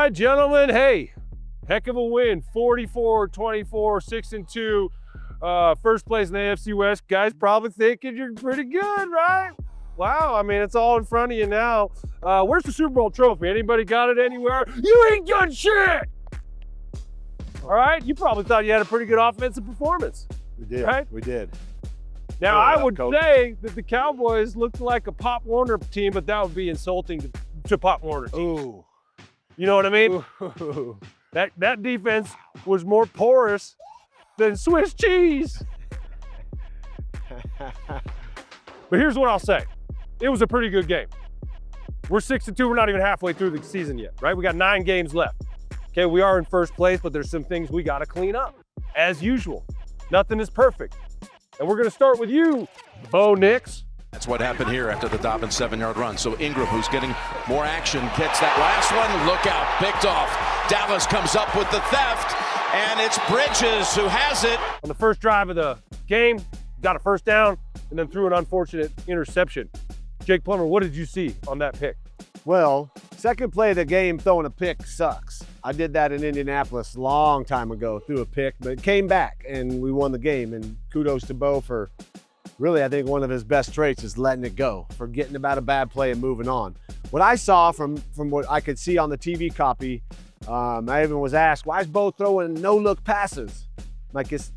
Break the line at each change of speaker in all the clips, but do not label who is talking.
right, gentlemen. Hey, heck of a win. 44-24, 6-2. First place in the AFC West. Guys probably thinking you're pretty good, right? Wow, I mean, it's all in front of you now. Where's the Super Bowl trophy? Anybody got it anywhere? You ain't got shit! All right, you probably thought you had a pretty good offensive performance.
We did,
right?
We did.
Now, I would say that the Cowboys looked like a Pop Warner team, but that would be insulting to Pop Warner teams.
Ooh.
You know what I mean?
Ooh.
That defense was more porous than Swiss cheese. But here's what I'll say. It was a pretty good game. We're 6-2, we're not even halfway through the season yet, right? We got 9 games left. Okay, we are in first place, but there's some things we gotta clean up, as usual. Nothing is perfect. And we're gonna start with you, Bo Nix.
That's what happened here after the Dobbins 7-yard run. So Ingram, who's getting more action, gets that last one. Look out, picked off. Dallas comes up with the theft, and it's Bridges who has it.
On the first drive of the game, got a first down, and then threw an unfortunate interception. Jake Plummer, what did you see on that pick?
Well, second play of the game, throwing a pick sucks. I did that in Indianapolis a long time ago, threw a pick, but it came back, and we won the game. And kudos to Bo for really, I think one of his best traits is letting it go, forgetting about a bad play and moving on. What I saw from what I could see on the TV copy, I even was asked, why is Bo throwing no-look passes? Like, it's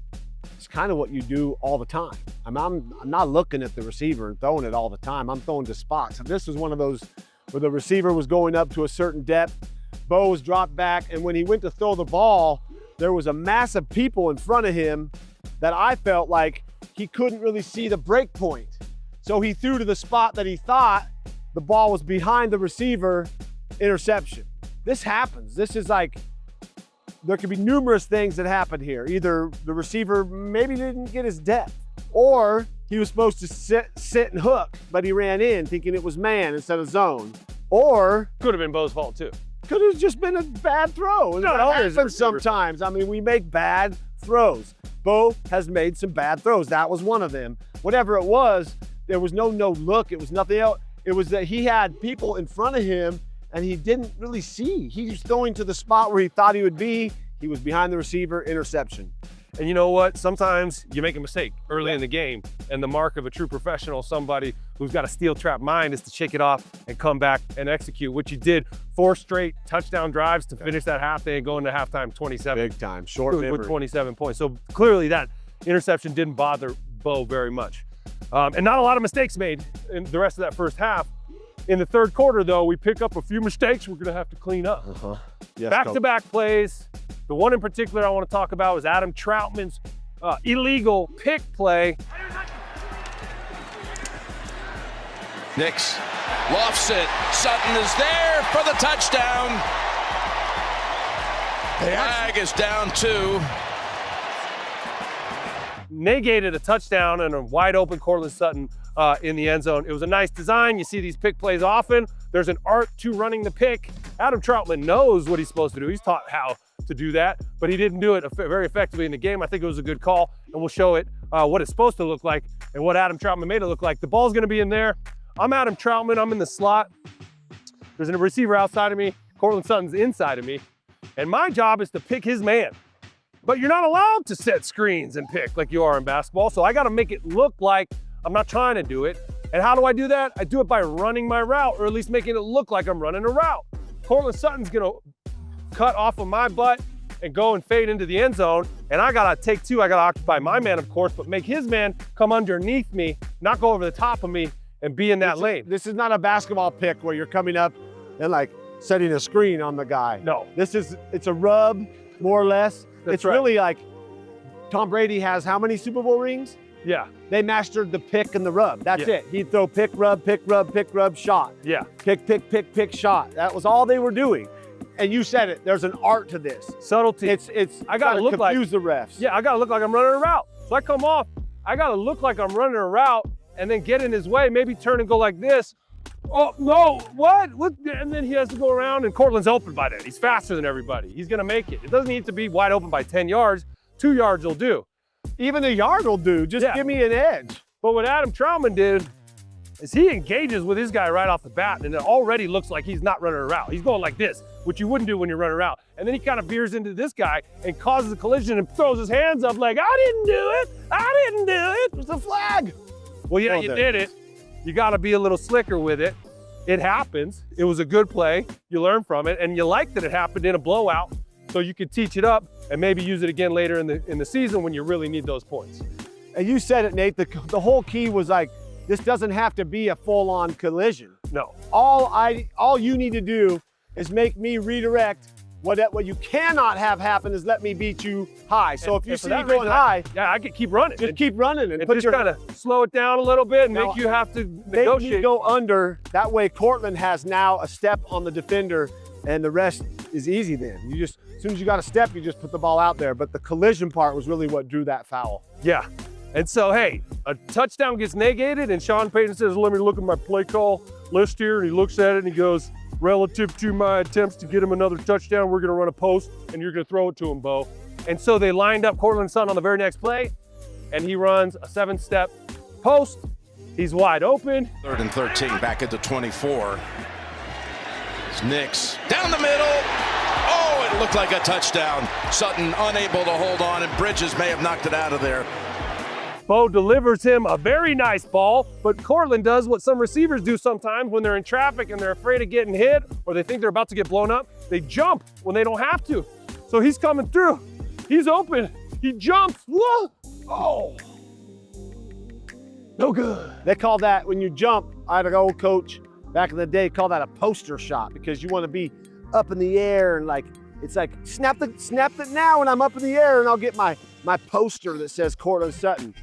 kind of what you do all the time. I'm not looking at the receiver and throwing it all the time. I'm throwing to spots. And this was one of those where the receiver was going up to a certain depth. Bo was dropped back, and when he went to throw the ball, there was a mass of people in front of him that I felt like he couldn't really see the break point. So he threw to the spot that he thought the ball was behind the receiver, interception. This happens. This is like, there could be numerous things that happen here. Either the receiver maybe didn't get his depth, or he was supposed to sit and hook, but he ran in thinking it was man instead of zone. Or
Could have been Bo's fault too.
could have just been a bad throw.
No,
That
it is
happens sometimes. I mean, we make bad throws. Bo has made some bad throws. That was one of them. Whatever it was, there was no look. It was nothing else. It was that he had people in front of him and he didn't really see. He was throwing to the spot where he thought he would be. He was behind the receiver, interception.
And you know what? Sometimes you make a mistake early in the game, and the mark of a true professional, somebody who's got a steel trap mind, is to shake it off and come back and execute, which you did. 4 straight touchdown drives to finish that half day and go into halftime 27.
Big time, short memory.
With 27 points. So clearly that interception didn't bother Bo very much. And not a lot of mistakes made in the rest of that first half. In the third quarter, though, we pick up a few mistakes we're gonna have to clean up.
Yes,
Back-to-back plays. The one in particular I want to talk about was Adam Troutman's illegal pick play.
Nix lofts it. Sutton is there for the touchdown. Flag is down 2.
Negated a touchdown and a wide open Courtland Sutton in the end zone. It was a nice design. You see these pick plays often. There's an art to running the pick. Adam Troutman knows what he's supposed to do. He's taught how to do that, but he didn't do it very effectively in the game. I think it was a good call, and we'll show it what it's supposed to look like and what Adam Troutman made it look like. The ball's gonna be in there. I'm Adam Troutman, I'm in the slot. There's a receiver outside of me. Courtland Sutton's inside of me. And my job is to pick his man. But you're not allowed to set screens and pick like you are in basketball, so I gotta make it look like I'm not trying to do it. And how do I do that? I do it by running my route, or at least making it look like I'm running a route. Courtland Sutton's gonna cut off of my butt and go and fade into the end zone. And I gotta take 2, I gotta occupy my man, of course, but make his man come underneath me, not go over the top of me and be in that lane.
This is not a basketball pick where you're coming up and like setting a screen on the guy.
No.
It's a rub, more or less. It's
right.
really like Tom Brady has how many Super Bowl rings?
Yeah.
They mastered the pick and the rub. That's
Yeah.
it. He'd throw pick, rub, shot.
Yeah.
Pick, shot. That was all they were doing. And you said it, there's an art to this.
Subtlety.
I gotta
look like-
confuse the refs.
Yeah, I gotta look like I'm running a route. So I come off, I gotta look like I'm running a route and then get in his way, maybe turn and go like this. Oh, no, what? And then he has to go around, and Courtland's open by then. He's faster than everybody. He's gonna make it. It doesn't need to be wide open by 10 yards. 2 yards will do.
Even a yard will do. Just
Yeah.
give me an edge.
But what Adam Troutman did, is he engages with his guy right off the bat, and it already looks like he's not running a route. He's going like this, which you wouldn't do when you're running a route. And then he kind of veers into this guy and causes a collision and throws his hands up like, I didn't do it. I didn't do it.
It's a flag.
Well, yeah, you did it. You got to be a little slicker with it. It happens. It was a good play. You learn from it, and you like that it happened in a blowout, so you could teach it up and maybe use it again later in the season when you really need those points.
And you said it, Nate. The whole key was like, this doesn't have to be a full-on collision.
No.
All you need to do is make me redirect. What you cannot have happen is let me beat you high. So if you see me going high,
I could keep running.
Just keep running and
just kind of slow it down a little bit and make you have to negotiate.
Make me go under. That way, Courtland has now a step on the defender, and the rest is easy. Then you just, as soon as you got a step, you just put the ball out there. But the collision part was really what drew that foul.
Yeah. And so, hey, a touchdown gets negated, and Sean Payton says, let me look at my play call list here. And he looks at it and he goes, relative to my attempts to get him another touchdown, we're gonna run a post and you're gonna throw it to him, Bo. And so they lined up Courtland Sutton on the very next play, and he runs a 7-step post. He's wide open.
3rd and 13, back at the 24. It's Nix down the middle. Oh, it looked like a touchdown. Sutton unable to hold on, and Bridges may have knocked it out of there.
Bo delivers him a very nice ball, but Courtland does what some receivers do sometimes when they're in traffic and they're afraid of getting hit or they think they're about to get blown up. They jump when they don't have to. So he's coming through. He's open. He jumps. Whoa. Oh. No good.
They call that, when you jump, I had an old coach back in the day call that a poster shot, because you want to be up in the air and like, it's like snap it now and I'm up in the air and I'll get my poster that says Courtland Sutton.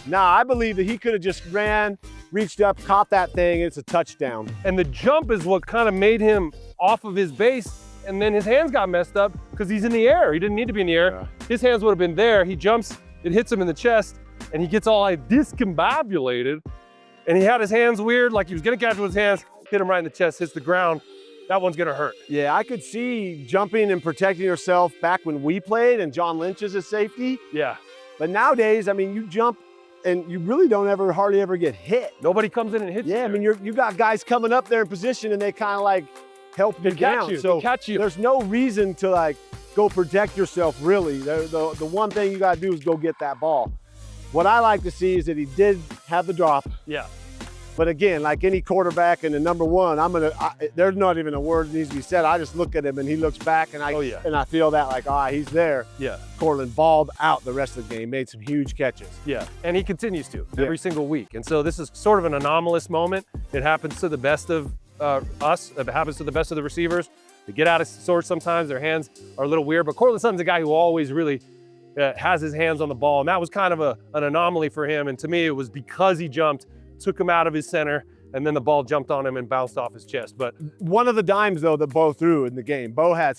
Nah, I believe that he could have just ran, reached up, caught that thing, and it's a touchdown.
And the jump is what kind of made him off of his base, and then his hands got messed up because he's in the air. He didn't need to be in the air. Yeah. His hands would have been there. He jumps, it hits him in the chest, and he gets all like discombobulated, and he had his hands weird, like he was gonna catch with his hands, hit him right in the chest, hits the ground. That one's gonna hurt.
Yeah, I could see jumping and protecting yourself back when we played and John Lynch is a safety.
Yeah.
But nowadays, I mean, you jump and you really don't hardly ever get hit.
Nobody comes in and hits you.
Yeah, I mean, you got guys coming up there in position and they kind of like help you down. So
catch you.
There's no reason to like go protect yourself really. The one thing you gotta do is go get that ball. What I like to see is that he did have the drop.
Yeah.
But again, like any quarterback and the number one, there's not even a word that needs to be said. I just look at him and he looks back and I feel that like, he's there.
Yeah.
Courtland balled out the rest of the game, made some huge catches.
Yeah, and he continues to every single week. And so this is sort of an anomalous moment. It happens to the best of us. It happens to the best of the receivers. They get out of sorts sometimes. Their hands are a little weird, but Courtland Sutton's a guy who always really has his hands on the ball. And that was kind of an anomaly for him. And to me, it was because he jumped, took him out of his center, and then the ball jumped on him and bounced off his chest. But
one of the dimes, though, that Bo threw in the game, Bo had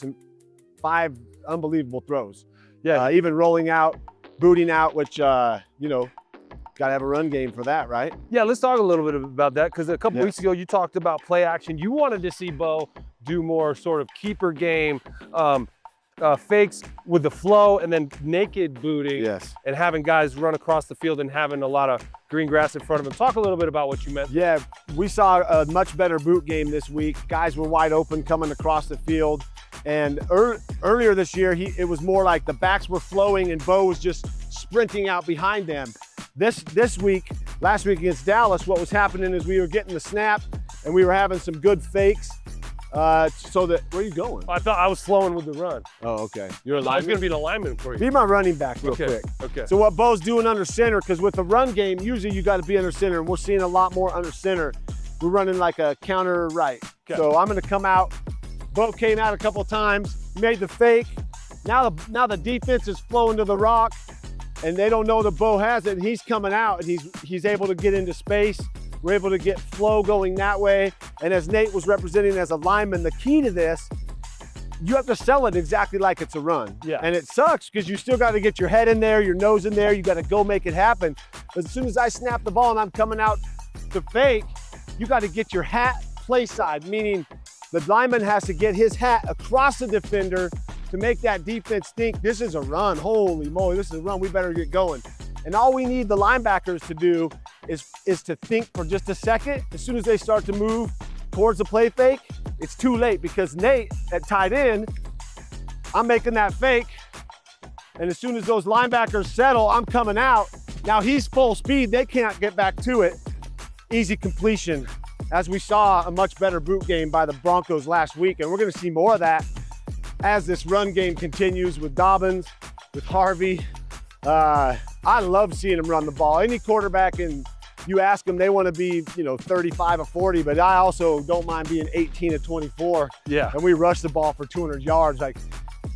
5 unbelievable throws. Yeah, even rolling out, booting out, which, got to have a run game for that, right?
Yeah, let's talk a little bit about that, because a couple weeks ago, you talked about play action. You wanted to see Bo do more sort of keeper game, fakes with the flow, and then naked booting, and having guys run across the field and having a lot of green grass in front of them. Talk a little bit about what you meant.
Yeah, we saw a much better boot game this week. Guys were wide open coming across the field. And earlier this year, it was more like the backs were flowing and Bo was just sprinting out behind them. This week, last week against Dallas, what was happening is we were getting the snap and we were having some good fakes. So that, where are you going?
I thought I was flowing with the run.
Oh, okay.
You're a lineman? I was going to be the lineman for you.
Be my running back real quick.
Okay.
So what Bo's doing under center, because with the run game, usually you got to be under center, and we're seeing a lot more under center. We're running like a counter right. Okay. So I'm going to come out. Bo came out a couple of times, made the fake. Now the defense is flowing to the rock, and they don't know that Bo has it, and he's coming out, and he's able to get into space. We're able to get flow going that way. And as Nate was representing as a lineman, the key to this, you have to sell it exactly like it's a run.
Yeah.
And it sucks because you still got to get your head in there, your nose in there, you got to go make it happen. But as soon as I snap the ball and I'm coming out to fake, you got to get your hat play side, meaning the lineman has to get his hat across the defender to make that defense think this is a run. Holy moly, this is a run, we better get going. And all we need the linebackers to do is to think for just a second. As soon as they start to move towards the play fake, it's too late because Nate at tight end, I'm making that fake. And as soon as those linebackers settle, I'm coming out. Now he's full speed. They can't get back to it. Easy completion. As we saw, a much better boot game by the Broncos last week. And we're going to see more of that as this run game continues with Dobbins, with Harvey. I love seeing him run the ball. Any quarterback, and you ask them, they want to be, 35 or 40, but I also don't mind being 18 or 24.
Yeah.
And we rush the ball for 200 yards. Like,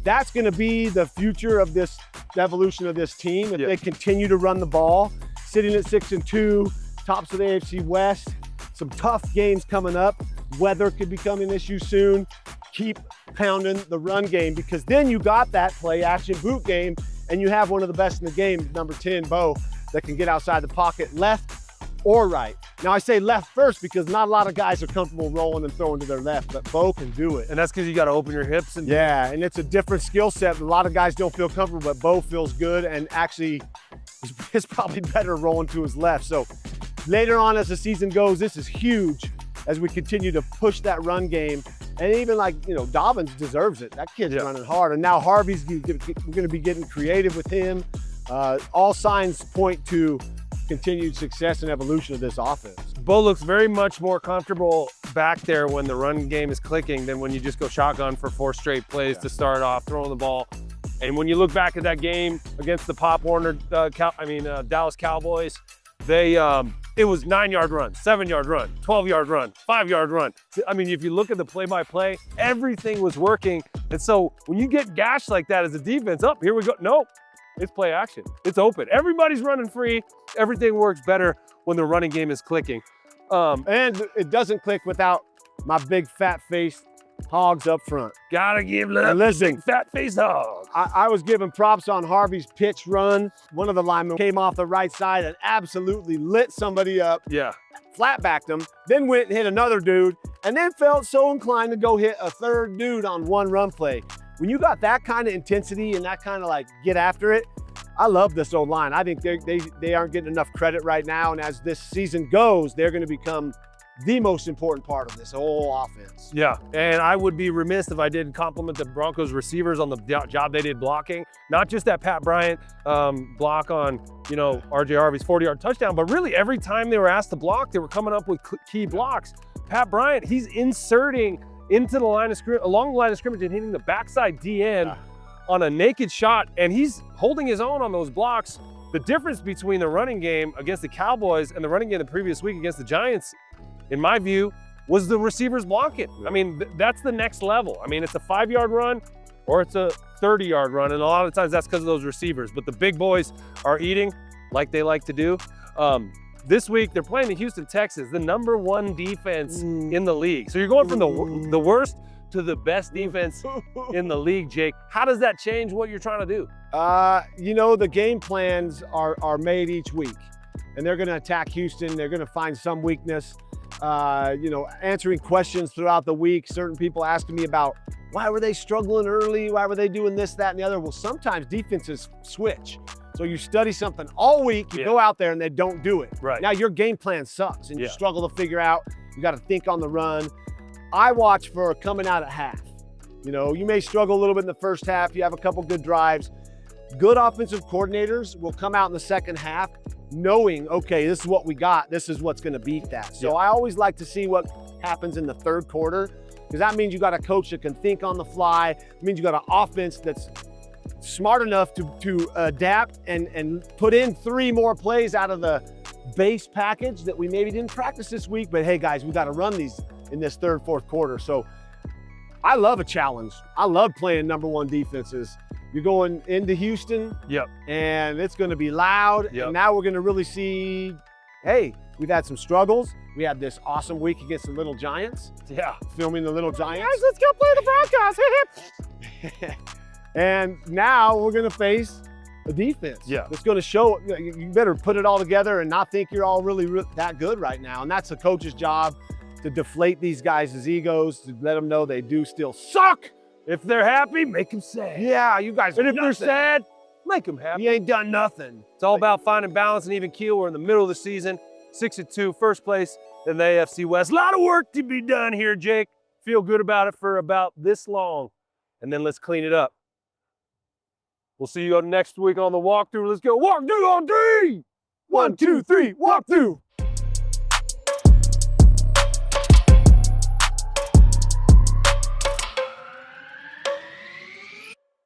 that's going to be the future of this evolution of this team. If they continue to run the ball, sitting at 6-2, tops of the AFC West, some tough games coming up. Weather could become an issue soon. Keep pounding the run game, because then you got that play action boot game, and you have one of the best in the game, number 10, Bo, that can get outside the pocket left or right. Now I say left first because not a lot of guys are comfortable rolling and throwing to their left, but Bo can do it.
And that's because you got to open your hips. And
yeah, and it's a different skill set. A lot of guys don't feel comfortable, but Bo feels good and actually is probably better rolling to his left. So later on as the season goes, this is huge as we continue to push that run game. And even Dobbins deserves it. That kid's running hard. And now Harvey's, we're going to be getting creative with him. All signs point to continued success and evolution of this offense.
Bo looks very much more comfortable back there when the run game is clicking than when you just go shotgun for 4 straight plays to start off throwing the ball. And when you look back at that game against the Pop Warner, Dallas Cowboys, it was 9-yard run, 7-yard run, 12-yard run, 5-yard run. I mean, if you look at the play-by-play, everything was working. And so when you get gashed like that as a defense, here we go. Nope, it's play action. It's open. Everybody's running free. Everything works better when the running game is clicking.
And it doesn't click without my big fat-faced hogs up front.
Gotta give love.
Listen,
fat-faced hogs.
I was giving props on Harvey's pitch run. One of the linemen came off the right side and absolutely lit somebody up.
Yeah.
Flat backed him, then went and hit another dude, and then felt so inclined to go hit a third dude on one run play. When you got that kind of intensity and that kind of get after it, I love this old line. I think they aren't getting enough credit right now, and as this season goes, they're going to become the most important part of this whole offense.
Yeah, and I would be remiss if I didn't compliment the Broncos receivers on the job they did blocking. Not just that Pat Bryant block on, RJ Harvey's 40-yard touchdown, but really every time they were asked to block, they were coming up with key blocks. Pat Bryant, he's inserting into the line of scrimmage, along the line of scrimmage and hitting the backside DN on a naked shot, and he's holding his own on those blocks. The difference between the running game against the Cowboys and the running game the previous week against the Giants, in my view, was the receivers blocking. I mean, that's the next level. I mean, it's a 5-yard run or it's a 30-yard run, and a lot of times that's because of those receivers. But the big boys are eating like they like to do. This week, they're playing the Houston Texans, the number 1 defense in the league. So you're going from the worst to the best defense in the league, Jake. How does that change what you're trying to do?
The game plans are made each week, and they're going to attack Houston. They're going to find some weakness. Answering questions throughout the week. Certain people asking me about why were they struggling early? Why were they doing this, that, and the other? Well, sometimes defenses switch. So you study something all week, you go out there and they don't do it.
Right.
Now your game plan sucks and you struggle to figure out, you got to think on the run. I watch for coming out at half. You may struggle a little bit in the first half. You have a couple good drives. Good offensive coordinators will come out in the second half knowing, okay, this is what we got. This is what's going to beat that. So I always like to see what happens in the third quarter, because that means you got a coach that can think on the fly. It means you got an offense that's smart enough to adapt and put in 3 more plays out of the base package that we maybe didn't practice this week. But hey, guys, we got to run these in this third, fourth quarter. So I love a challenge. I love playing number 1 defenses. You're going into Houston, and it's going to be loud. And now we're going to really see, hey, we've had some struggles. We had this awesome week against the Little Giants.
Yeah.
Filming the Little Giants.
Guys, let's go play the Broncos.
And now we're going to face a defense. It's going to show, you better put it all together and not think you're all really that good right now. And that's a coach's job, to deflate these guys' egos, to let them know they do still suck.
If they're happy, make them sad.
Yeah, you guys.
And if they're sad, make them happy.
You ain't done nothing.
It's all about finding balance and even keel. We're in the middle of the season. 6-2, first place in the AFC West. A lot of work to be done here, Jake. Feel good about it for about this long, and then let's clean it up. We'll see you next week on the walkthrough. Let's go walkthrough on 3. 1, 2, 3, walkthrough.